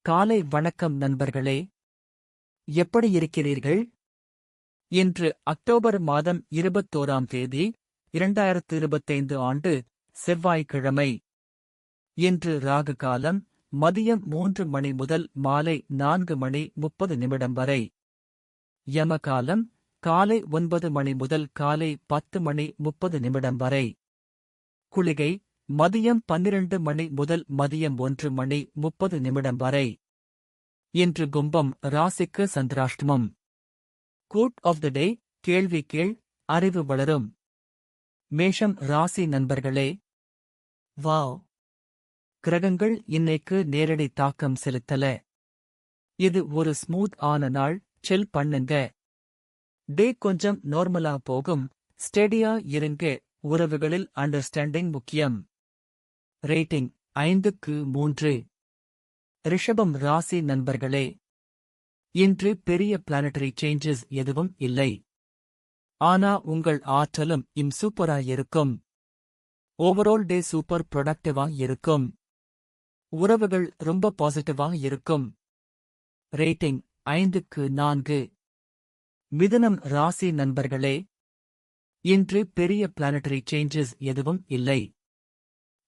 காலை வணக்கம் நண்பர்களே. எப்படி இருக்கிறீர்கள்? இன்று அக்டோபர் மாதம் 21ஆம் தேதி 2025 ஆண்டு செவ்வாய்க்கிழமை. இன்று ராகு காலம் மதியம் 3 மணி முதல் மாலை 4 மணி 30 நிமிடம் வரை. யமகாலம் காலை 9 மணி முதல் காலை 10 மணி 30 நிமிடம் வரை. குளிகை மதியம் 12 மணி முதல் மதியம் 1 மணி 30 நிமிடம் வரை. இன்று கும்பம் ராசிக்கு சந்திராஷ்டமம். கூட் ஆஃப் த டே, கேள்வி கேள், அறிவு வளரும். மேஷம் ராசி நண்பர்களே. வாவ்! கிரகங்கள் இன்னைக்கு நேரடி தாக்கம் செலுத்தல. இது ஒரு ஸ்மூத் ஆன நாள். செல் பண்ணுங்க. டே கொஞ்சம் நார்மலா போகும். ஸ்டெடியா இருங்க. உறவுகளில் அண்டர்ஸ்டாண்டிங் முக்கியம். ரேட்டிங் 5க்கு 3. ரிஷபம் ராசி நண்பர்களே. இன்று பெரிய பிளானட்டரி சேஞ்சஸ் எதுவும் இல்லை. ஆனா உங்கள் ஆற்றலும் சூப்பரா இருக்கும். ஓவரால் டே சூப்பர் ப்ரொடக்டிவா இருக்கும். உறவுகள் ரொம்ப பாசிட்டிவா இருக்கும். ரேட்டிங் 5க்கு 4. மிதுனம் ராசி நண்பர்களே. இன்று பெரிய பிளானட்டரி சேஞ்சஸ் எதுவும் இல்லை.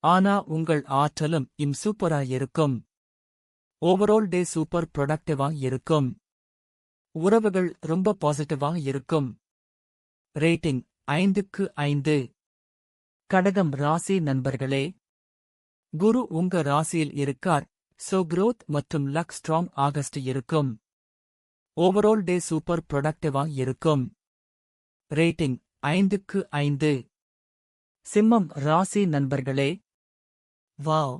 ஆனா உங்கள் ஆற்றலும் சூப்பரா இருக்கும். ஓவரால் டே சூப்பர் ப்ரொடக்டிவா இருக்கும். உறவுகள் ரொம்ப பாசிட்டிவா இருக்கும். ரேட்டிங் 5க்கு 5. கடகம் ராசி நண்பர்களே. குரு உங்க ராசியில் இருக்கார். சோ growth மற்றும் லக் ஸ்ட்ராங் ஆகஸ்ட் இருக்கும். ஓவரால் டே சூப்பர் ப்ரொடக்டிவா இருக்கும். ரேட்டிங் 5க்கு 5. சிம்மம் ராசி நண்பர்களே. வாவ்!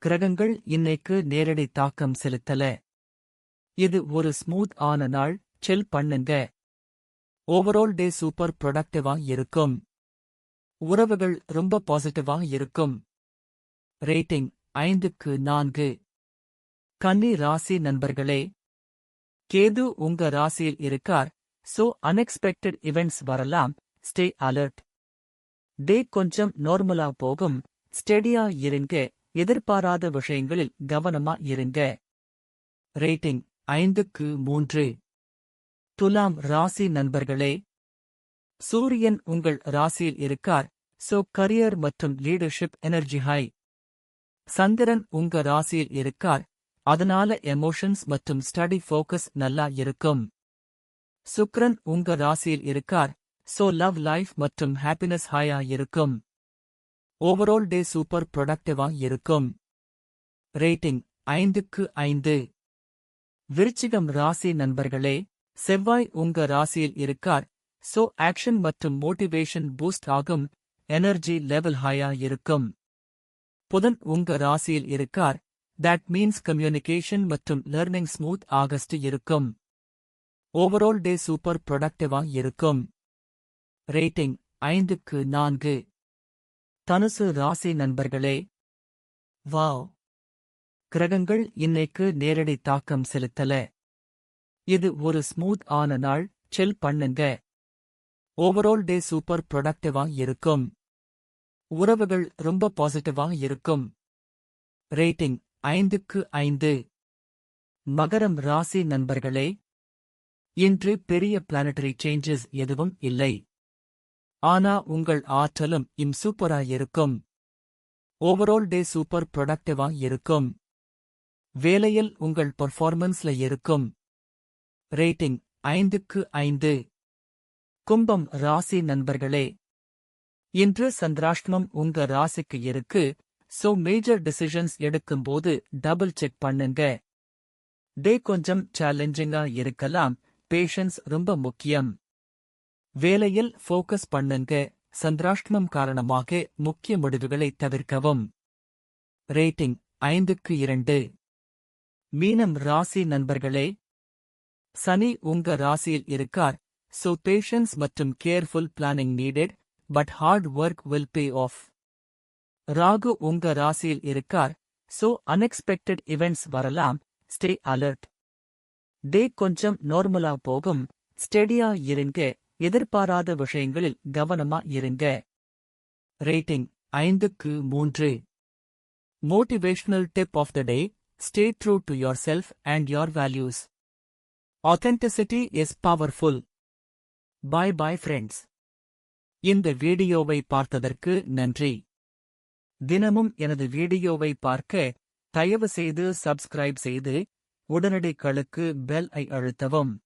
கிரகங்கள் இன்னைக்கு நேரடி தாக்கம் செலுத்தல. இது ஒரு ஸ்மூத் ஆன நாள். செல் பண்ணுங்க. ஓவரால் டே சூப்பர் ப்ரொடக்டிவா இருக்கும். உறவுகள் ரொம்ப பாசிட்டிவா இருக்கும். ரேட்டிங் 5க்கு 4. கன்னி ராசி நண்பர்களே. கேது உங்க ராசியில் இருக்கார். சோ அன்எக்ஸ்பெக்டட் இவெண்ட்ஸ் வரலாம். Stay alert. டே கொஞ்சம் நார்மலா போகும். ஸ்டெடியா இருங்க. எதிர்பாராத விஷயங்களில் கவனமா இருங்க. ரேட்டிங் 5க்கு 3. துலாம் ராசி நண்பர்களே. சூரியன் உங்கள் ராசியில் இருக்கார். சோ கரியர் மற்றும் லீடர்ஷிப் எனர்ஜி ஹை. சந்திரன் உங்க ராசியில் இருக்கார். அதனால எமோஷன்ஸ் மற்றும் ஸ்டடி ஃபோக்கஸ் நல்லா இருக்கும். சுக்கிரன் உங்க ராசியில் இருக்கார். சோ லவ் லைஃப் மற்றும் ஹாப்பினஸ் ஹையா இருக்கும். ஓவரால் டே சூப்பர் ப்ரொடக்டிவா இருக்கும். ரேட்டிங் 5க்கு 5. விருச்சிகம் ராசி நண்பர்களே. செவ்வாய் உங்க ராசியில் இருக்கார். சோ ஆக்ஷன் மற்றும் மோட்டிவேஷன் பூஸ்ட் ஆகும். எனர்ஜி லெவல் ஹையா இருக்கும். புதன் உங்க ராசியில் இருக்கார். தட் மீன்ஸ் கம்யூனிகேஷன் மற்றும் லர்னிங் ஸ்மூத் ஆகஸ்ட் இருக்கும். ஓவரால் டே சூப்பர் ப்ரொடக்டிவா இருக்கும். ரேட்டிங் 5க்கு 4. தனுசு ராசி நண்பர்களே. வாவ்! கிரகங்கள் இன்னைக்கு நேரடி தாக்கம் செலுத்தல. இது ஒரு ஸ்மூத் ஆன நாள். செல் பண்ணுங்க. ஓவரால் டே சூப்பர் ப்ரொடக்டிவா இருக்கும். உறவுகள் ரொம்ப பாசிட்டிவா இருக்கும். ரேட்டிங் 5க்கு 5. மகரம் ராசி நண்பர்களே. இன்று பெரிய பிளானட்டரி சேஞ்சஸ் எதுவும் இல்லை. ஆனா உங்கள் ஆற்றலும் சூப்பரா இருக்கும். ஓவரால் டே சூப்பர் ப்ரொடக்டிவா இருக்கும். வேலையில் உங்கள் பர்ஃபார்மன்ஸ்ல இருக்கும். ரேட்டிங் 5க்கு 5. கும்பம் ராசி நண்பர்களே. இன்று சந்திராஷ்டமம் உங்க ராசிக்கு இருக்கு. சோ மேஜர் டிசிஷன்ஸ் எடுக்கும்போது டபுள் செக் பண்ணுங்க. டே கொஞ்சம் சேலஞ்சிங்கா இருக்கலாம். பேஷன்ஸ் ரொம்ப முக்கியம். வேலையில் ஃபோக்கஸ் பண்ணுங்க. சந்திராஷ்டமம் காரணமாக முக்கிய முடிவுகளை தவிர்க்கவும். ரேட்டிங் 5க்கு 2. மீனம் ராசி நண்பர்களே. சனி உங்க ராசியில் இருக்கார். சோ பேஷன்ஸ் மற்றும் careful planning needed. But hard work will pay off. ராகு உங்க ராசியில் இருக்கார். சோ அன்எக்ஸ்பெக்டட் இவெண்ட்ஸ் வரலாம். Stay alert. டே கொஞ்சம் நார்மலா போகும். ஸ்டெடியா இருங்க. எதிர்பாராத விஷயங்களில் கவனமா இருங்க. ரேட்டிங் 5க்கு 3. Motivational tip of the day. Stay true to yourself and your values. Authenticity is powerful. Bye bye friends. இந்த வீடியோவை பார்த்ததற்கு நன்றி. தினமும் எனது வீடியோவை பார்க்க தயவு செய்து சப்ஸ்கிரைப் செய்து உடனடிகளுக்கு பெல் ஐ அழுத்தவும்.